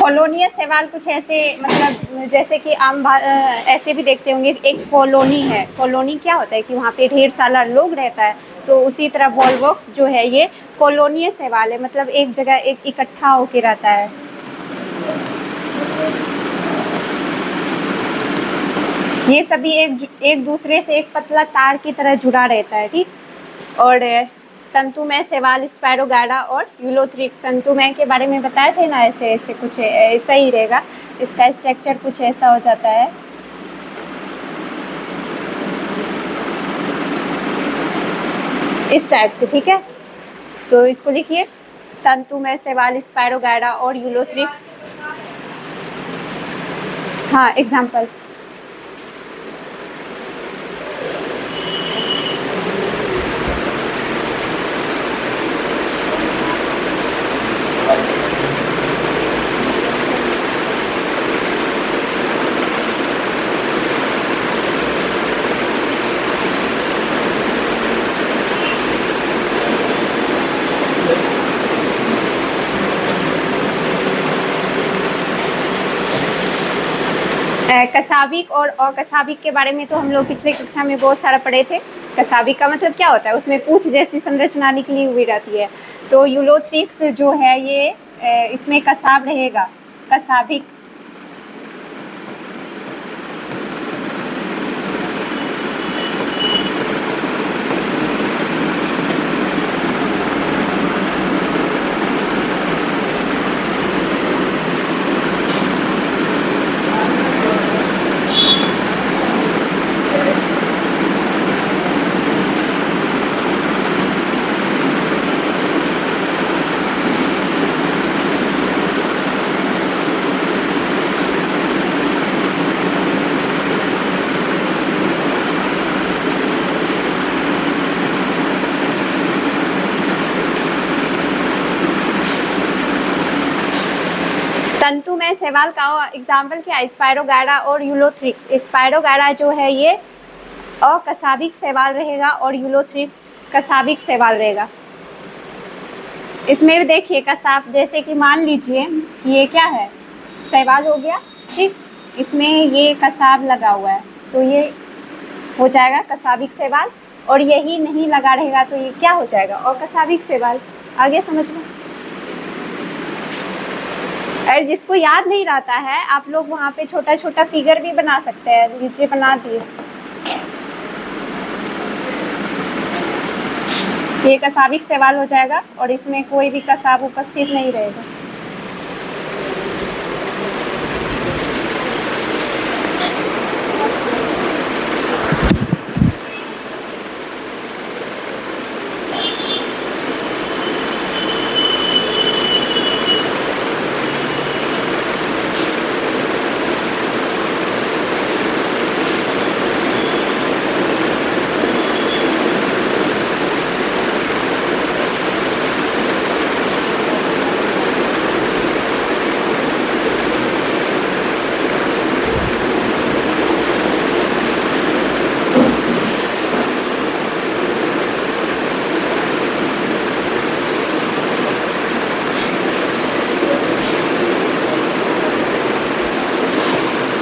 कॉलोनियस शैवाल कुछ ऐसे मतलब जैसे कि ऐसे भी देखते होंगे, एक कॉलोनी है। कॉलोनी क्या होता है कि वहाँ पे ढेर सारा लोग रहता है, तो उसी तरह वॉलवॉक्स जो है ये कॉलोनियस शैवाल है, मतलब एक जगह एक इकट्ठा होके रहता है। ये सभी एक दूसरे से एक पतला तार की तरह जुड़ा रहता है, ठीक। और तंतुमय शैवाल स्पायरोगाइडा और यूलोथ्रिक्स, तंतुमय के बारे में बताए थे ना, ऐसे ऐसे कुछ ऐसा ही रहेगा, इसका स्ट्रक्चर कुछ ऐसा हो जाता है। इस टाइप से, ठीक है। तो इसको लिखिए, तंतुमय शैवाल स्पायरोगाइडा और यूलोथ्रिक्स। हाँ, एग्जाम्पल। कसाबिक और अकसाबिक के बारे में तो हम लोग पिछले कक्षा में बहुत सारा पढ़े थे। कसाबिक का मतलब क्या होता है, उसमें पूंछ जैसी संरचना निकली हुई रहती है। तो यूलोथ्रिक्स जो है ये इसमें कसाब रहेगा, कसाबिक। तंतुमय शैवाल का एग्जाम्पल क्या है, स्पायरोगाइडा और यूलोथ्रिक्स। स्पायरोगाइडा जो है ये अकसाबिक शैवाल रहेगा और यूलोथ्रिक्स कसाबिक शैवाल रहेगा। इसमें भी देखिए कसाब, जैसे कि मान लीजिए कि ये क्या है, शैवाल हो गया, ठीक। इसमें ये कसाब लगा हुआ है, तो ये हो जाएगा कसाबिक शैवाल, और यही नहीं लगा रहेगा तो ये क्या हो जाएगा, अकसाबिक शैवाल। आगे समझ लो। और जिसको याद नहीं रहता है, आप लोग वहाँ पे छोटा छोटा फिगर भी बना सकते हैं। नीचे बना दिए। ये कसाविक सवाल हो जाएगा और इसमें कोई भी कसाब उपस्थित नहीं रहेगा।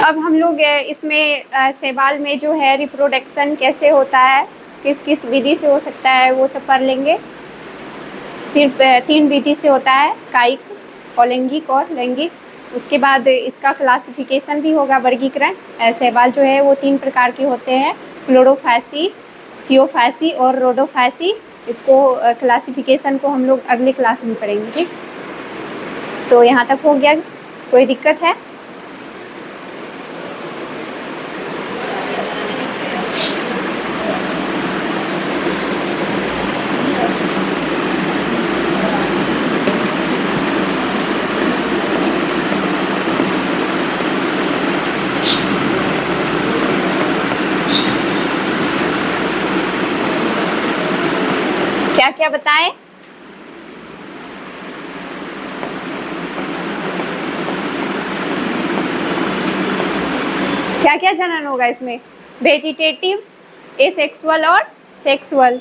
अब हम लोग इसमें सवाल में जो है रिप्रोडक्शन कैसे होता है, किस किस विधि से हो सकता है, वो सब पढ़ लेंगे। सिर्फ 3 विधि से होता है, कायिक, अलैंगिक और लैंगिक। उसके बाद इसका क्लासिफिकेशन भी होगा, वर्गीकरण। सवाल जो है वो 3 प्रकार के होते हैं, क्लोरोफैसी, थियोफैसी और रोडोफैसी। इसको क्लासिफिकेशन को हम लोग अगले क्लास में पढ़ेंगे। ठीक, तो यहाँ तक हो गया, कोई दिक्कत है? क्या क्या बताएं? क्या क्या जनन होगा इसमें? वेजिटेटिव, एसेक्सुअल और सेक्सुअल।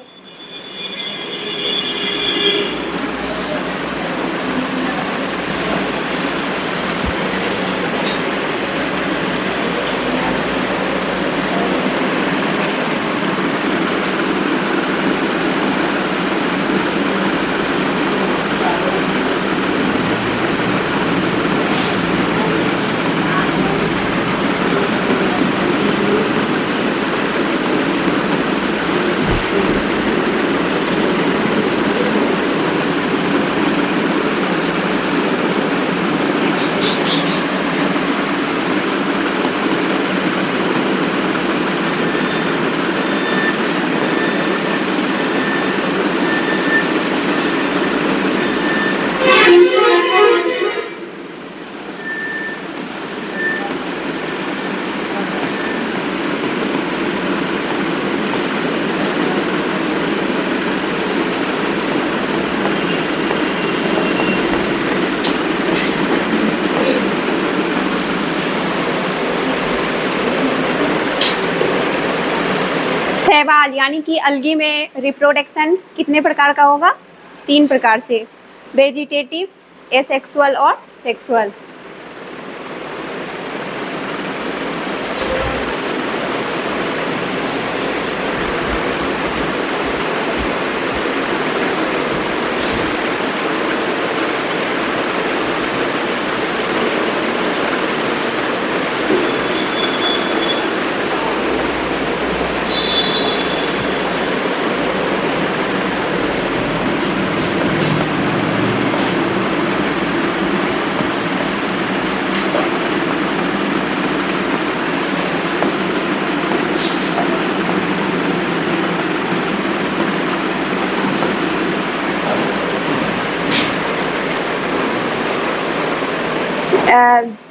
शैवाल यानी कि अलगी में रिप्रोडक्शन कितने प्रकार का होगा? 3 प्रकार से, वेजिटेटिव, एसेक्सुअल और सेक्सुअल।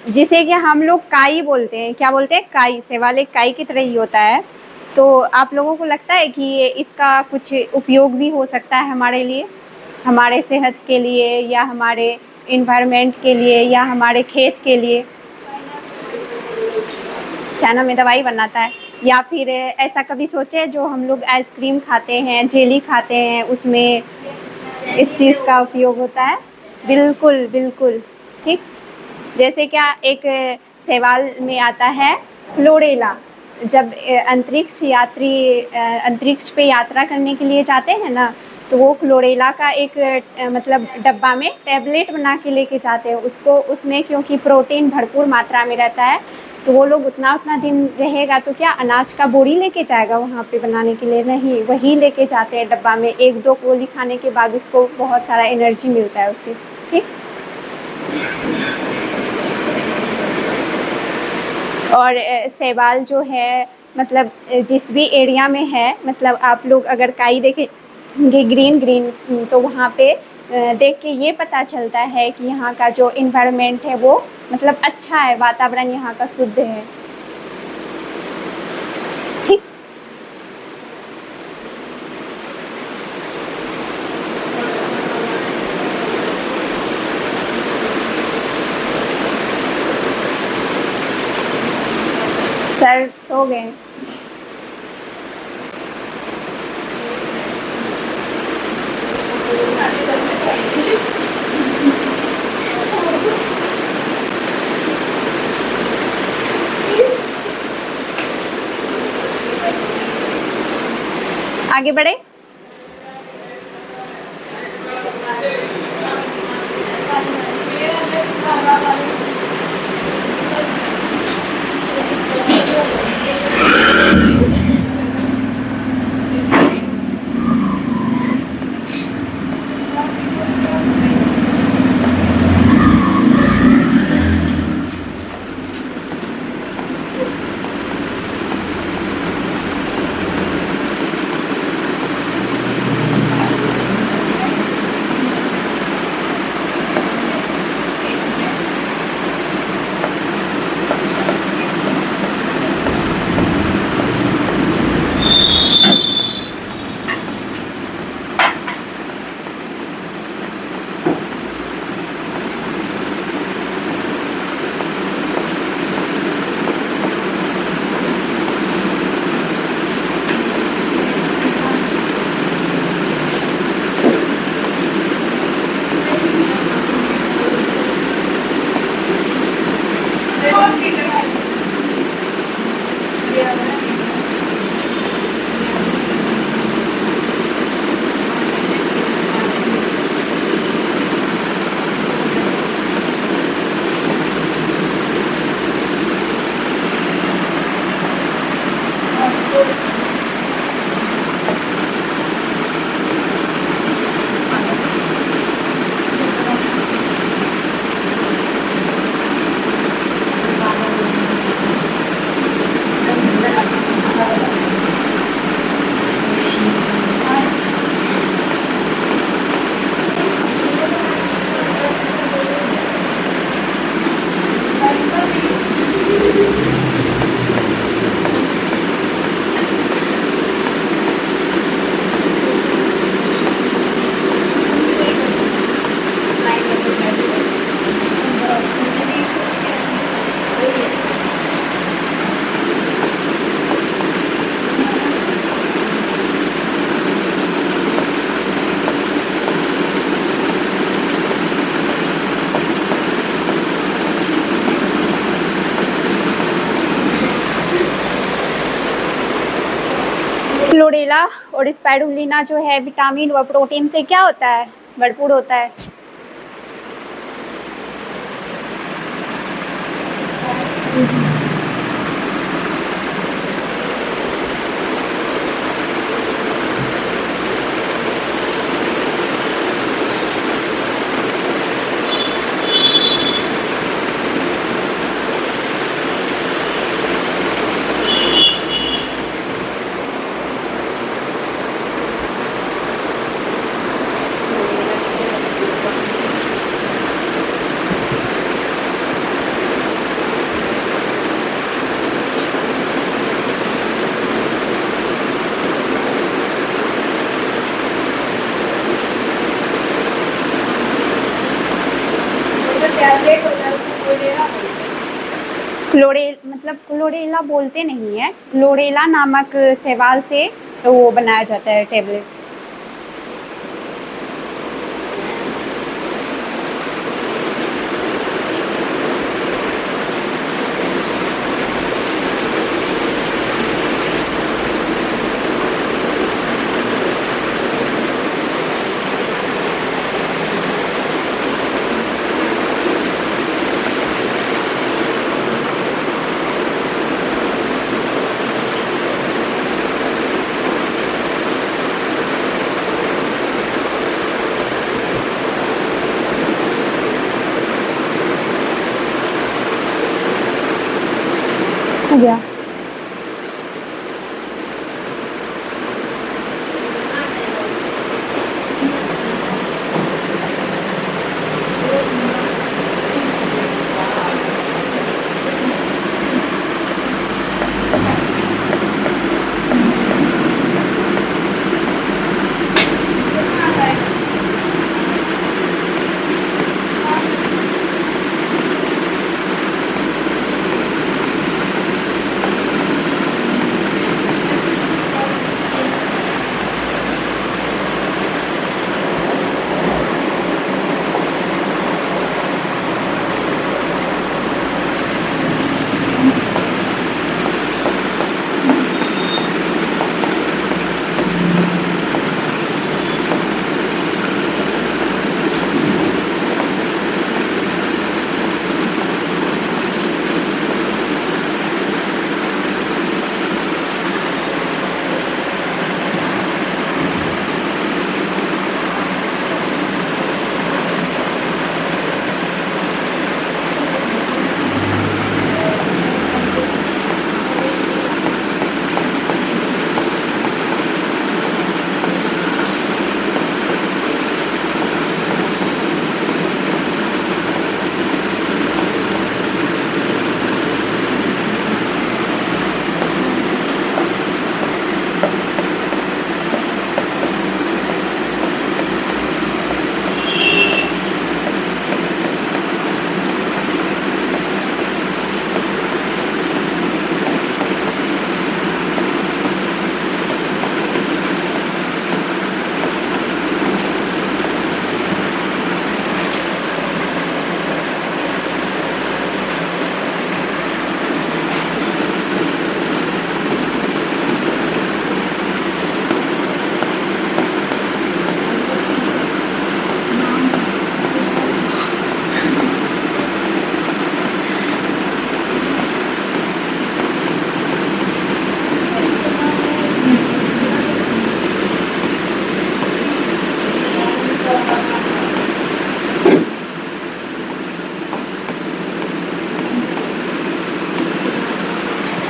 जिसे कि हम लोग काई बोलते हैं। क्या बोलते हैं? काई। शैवाल एक काई की तरह ही होता है। तो आप लोगों को लगता है कि ये इसका कुछ उपयोग भी हो सकता है हमारे लिए, हमारे सेहत के लिए या हमारे इन्वायरमेंट के लिए या हमारे खेत के लिए? चाइना में दवाई बनाता है। या फिर ऐसा कभी सोचे जो हम लोग आइसक्रीम खाते हैं, जेली खाते हैं, उसमें इस चीज़ का उपयोग होता है? बिल्कुल बिल्कुल। ठीक, जैसे क्या एक सवाल में आता है क्लोरेला। जब अंतरिक्ष यात्री अंतरिक्ष पे यात्रा करने के लिए जाते हैं ना, तो वो क्लोरेला का एक मतलब डब्बा में टैबलेट बना के लेके जाते हैं उसको। उसमें क्योंकि प्रोटीन भरपूर मात्रा में रहता है, तो वो लोग उतना दिन रहेगा तो क्या अनाज का बोरी लेके जाएगा वहाँ पे बनाने के लिए? नहीं, वही लेके जाते हैं डब्बा में। 1-2 गोली खाने के बाद उसको बहुत सारा एनर्जी मिलता है उससे। ठीक। और शैवाल जो है मतलब जिस भी एरिया में है, मतलब आप लोग अगर काई देखेंगे ग्रीन तो वहाँ पे देख के ये पता चलता है कि यहाँ का जो इन्वायरमेंट है वो मतलब अच्छा है, वातावरण यहाँ का शुद्ध है। ठीक। सर सो गए। आगे बढ़े। क्लोरेला और स्पाइरुलिना जो है विटामिन व प्रोटीन से क्या होता है? भरपूर होता है। क्लोरेला बोलते नहीं है, क्लोरेला नामक शैवाल से तो वो बनाया जाता है टेबलेट। हो गया।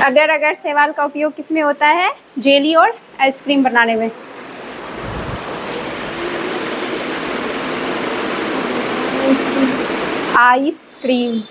अगर अगर सवाल का उपयोग किसमें होता है? जेली और आइसक्रीम बनाने में। आइसक्रीम।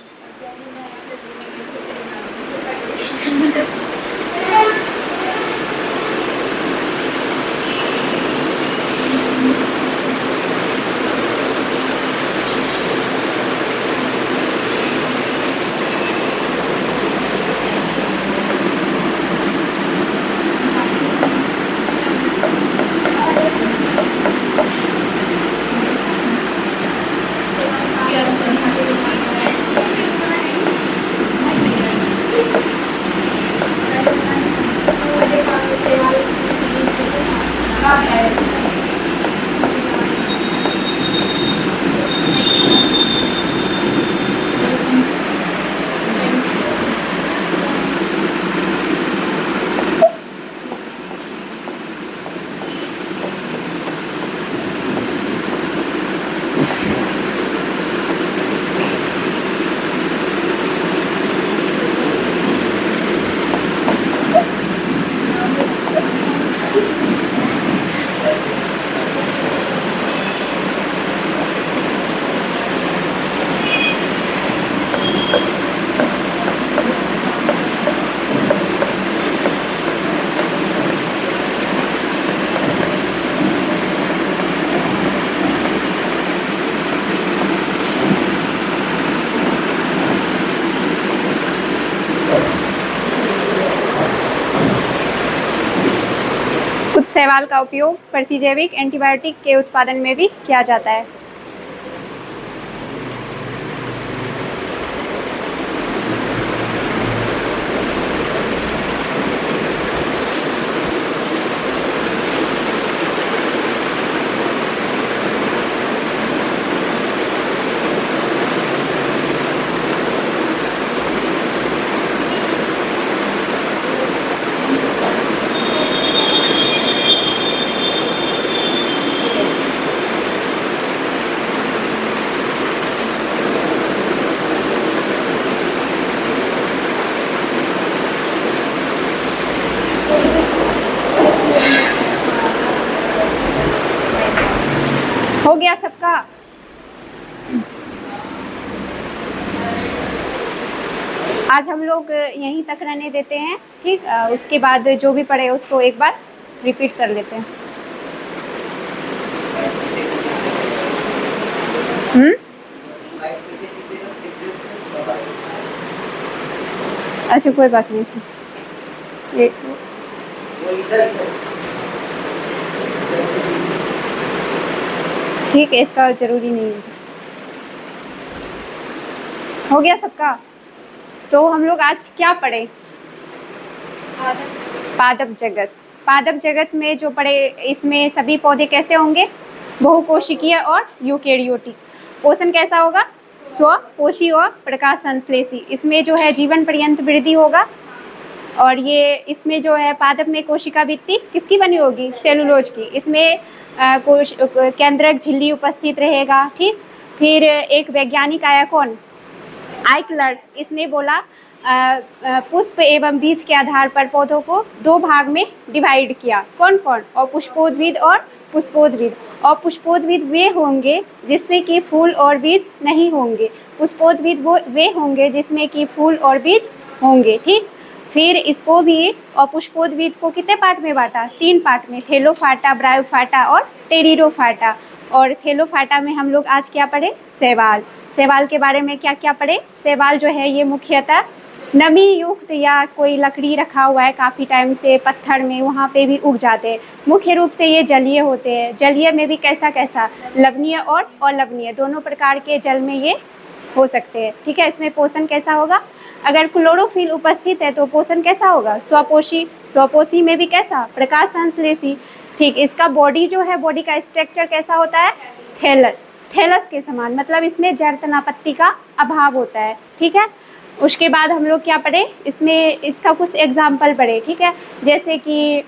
कुछ शैवाल का उपयोग प्रतिजैविक एंटीबायोटिक के उत्पादन में भी किया जाता है। आज हम लोग यहीं तक रहने देते हैं, ठीक। उसके बाद जो भी पढ़े उसको एक बार रिपीट कर लेते हैं। अच्छा कोई बात नहीं, ठीक है, इसका जरूरी नहीं है। हो गया सबका? तो हम लोग आज क्या पढ़े? पादप जगत। पादप जगत में जो पढ़े, इसमें सभी पौधे कैसे होंगे? बहुकोशिकीय और यूकेरियोटिक। पोषण कैसा होगा? स्वपोषी और प्रकाश संश्लेषी। इसमें जो है जीवन पर्यंत वृद्धि होगा। और ये इसमें जो है पादप में कोशिका भित्ति किसकी बनी होगी? सेलुलोज की। इसमें केंद्रक झिल्ली उपस्थित रहेगा, ठीक। फिर एक वैज्ञानिक आया, कौन? आइकलर। इसने बोला पुष्प एवं बीज के आधार पर पौधों को दो भाग में डिवाइड किया। कौन कौन? और पुष्पोद्भिद और पुष्पोद्भिद। और पुष्पोद्भिद वे होंगे जिसमें कि फूल और बीज नहीं होंगे। पुष्पोद्भिद वे होंगे जिसमें कि फूल और बीज होंगे, ठीक। फिर इसको भी और पुष्पोद्भिद को कितने पार्ट में बांटा? 3 पार्ट में, थैलोफाटा, ब्रायोफाटा और टेरिडोफाटा। और थैलोफाटा में हम लोग आज क्या पढ़े? शैवाल। शैवाल के बारे में क्या क्या पढ़े? शैवाल जो है ये मुख्यतः नमी युक्त या कोई लकड़ी रखा हुआ है काफ़ी टाइम से पत्थर में, वहाँ पे भी उग जाते हैं। मुख्य रूप से ये जलीय होते हैं। जलीय में भी कैसा कैसा? लवणीय और अलवणीय, दोनों प्रकार के जल में ये हो सकते हैं, ठीक है। इसमें पोषण कैसा होगा? अगर क्लोरोफिल उपस्थित है तो पोषण कैसा होगा? स्वपोषी। स्वपोषी में भी कैसा? प्रकाश संश्लेषी, ठीक। इसका बॉडी जो है, बॉडी का स्ट्रक्चर कैसा होता है? थैलस। थैलस के समान, मतलब इसमें जड़ तनापत्ति का अभाव होता है, ठीक है। उसके बाद हम लोग क्या पढ़े? इसमें इसका कुछ एग्जाम्पल पढ़े, ठीक है। जैसे कि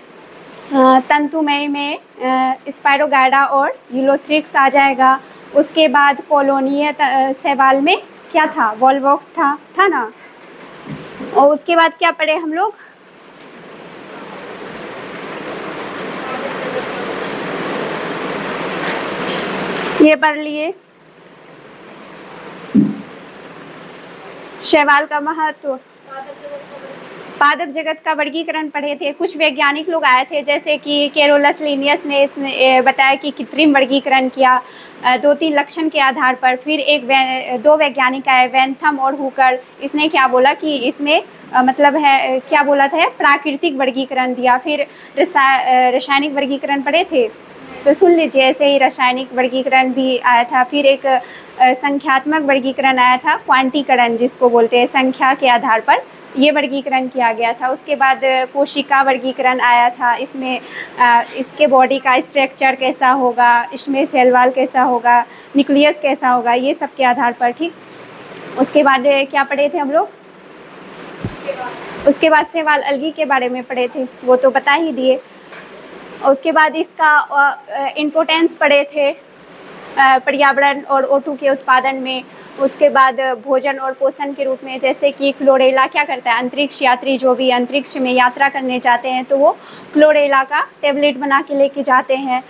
तंतुमय में स्पायरोगाइडा और यूलोथ्रिक्स आ जाएगा। उसके बाद कॉलोनीय शैवाल में क्या था? वॉलवॉक्स था ना। और उसके बाद क्या पढ़े हम लोग? ये पढ़ लिए शैवाल का महत्व। पादप जगत का वर्गीकरण पढ़े थे। कुछ वैज्ञानिक लोग आए थे, जैसे कि कैरोलस लिनियस ने इसने बताया कि कृत्रिम वर्गीकरण किया 2-3 लक्षण के आधार पर। फिर दो वैज्ञानिक आए, वेंथम और हुकर। इसने क्या बोला कि इसमें मतलब है, क्या बोला था? प्राकृतिक वर्गीकरण दिया। फिर रासायनिक वर्गीकरण पढ़े थे, तो सुन लीजिए। ऐसे ही रासायनिक वर्गीकरण भी आया था। फिर एक संख्यात्मक वर्गीकरण आया था, क्वांटीकरण जिसको बोलते हैं, संख्या के आधार पर ये वर्गीकरण किया गया था। उसके बाद कोशिका वर्गीकरण आया था। इसमें इसके बॉडी का स्ट्रक्चर कैसा होगा, इसमें सेल वॉल कैसा होगा, न्यूक्लियस कैसा होगा, ये सब के आधार पर, ठीक। उसके बाद क्या पढ़े थे हम लोग? उसके बाद शैवाल अलगी के बारे में पढ़े थे, वो तो बता ही दिए। उसके बाद इसका इम्पोर्टेंस पढ़े थे पर्यावरण और O2 के उत्पादन में। उसके बाद भोजन और पोषण के रूप में, जैसे कि क्लोरेला क्या करता है? अंतरिक्ष यात्री जो भी अंतरिक्ष में यात्रा करने जाते हैं तो वो क्लोरेला का टेबलेट बना के लेके जाते हैं।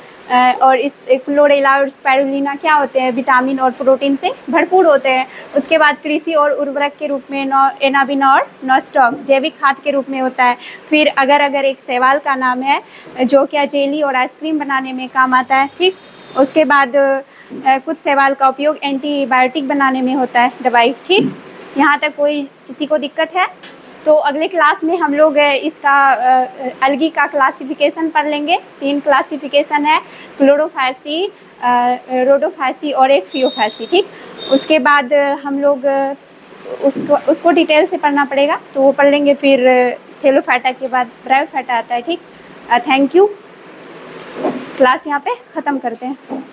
और इस क्लोरेला और स्पाइरुलिना क्या होते हैं? विटामिन और प्रोटीन से भरपूर होते हैं। उसके बाद कृषि और उर्वरक के रूप में एनाबिन और नॉस्टॉक जैविक खाद के रूप में होता है। फिर अगर एक शैवाल का नाम है जो क्या जेली और आइसक्रीम बनाने में काम आता है, ठीक। उसके बाद कुछ शैवाल का उपयोग एंटीबायोटिक बनाने में होता है, दवाई, ठीक। यहाँ तक कोई किसी को दिक्कत है? तो अगले क्लास में हम लोग इसका अलगी का क्लासिफिकेशन पढ़ लेंगे। 3 क्लासिफिकेशन है, क्लोरोफाइसी, रोडोफाइसी और एक फियोफाइसी, ठीक। उसके बाद हम लोग उसको डिटेल से पढ़ना पड़ेगा, तो वो पढ़ लेंगे। फिर थैलोफाटा के बाद ब्रायोफाटा आता है, ठीक। Thank you. क्लास यहाँ पे ख़त्म करते हैं।